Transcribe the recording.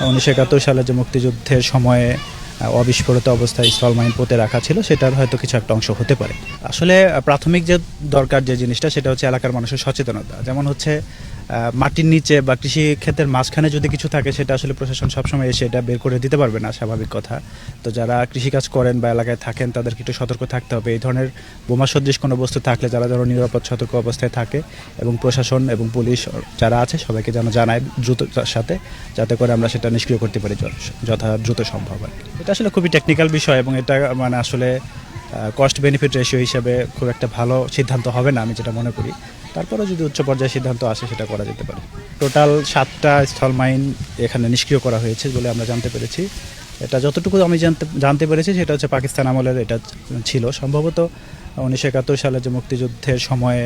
1971 সালে যে মুক্তিযুদ্ধের সময়ে অবিস্ফোরিত অবস্থায় স্থল মাইন পুঁতে রাখা ছিল সেটার হয়তো কিছু একটা অংশ হতে পারে। আসলে প্রাথমিক যে দরকার যে জিনিসটা সেটা হচ্ছে এলাকার মানুষের সচেতনতা। যেমন হচ্ছে মাটির নিচে বা কৃষি ক্ষেতের মাঝখানে যদি কিছু থাকে সেটা আসলে প্রশাসন সবসময় এসে এটা বের করে দিতে পারবে না, স্বাভাবিক কথা। তো যারা কৃষিকাজ করেন বা এলাকায় থাকেন তাদেরকে একটু সতর্ক থাকতে হবে। এই ধরনের বোমা সদৃশ কোনো বস্তু থাকলে যারা যেন নিরাপদ সতর্ক অবস্থায় থাকে এবং প্রশাসন এবং পুলিশ যারা আছে সবাইকে যেন জানায় দ্রুততার সাথে, যাতে করে আমরা সেটা নিষ্ক্রিয় করতে পারি যথা দ্রুত সম্ভব আর কি। এটা আসলে খুবই টেকনিক্যাল বিষয় এবং এটা মানে আসলে কস্ট বেনিফিট রেশিও হিসেবে খুব একটা ভালো সিদ্ধান্ত হবে না আমি যেটা মনে করি। তারপরেও যদি উচ্চ পর্যায়ে সিদ্ধান্ত আসে সেটা করা যেতে পারে। টোটাল 7টা স্থল মাইন এখানে নিষ্ক্রিয় করা হয়েছে বলে আমরা জানতে পেরেছি। এটা যতটুকু আমি জানতে পেরেছি সেটা হচ্ছে পাকিস্তান আমলের এটা ছিল সম্ভবত 1971 সালে যে মুক্তিযুদ্ধের সময়ে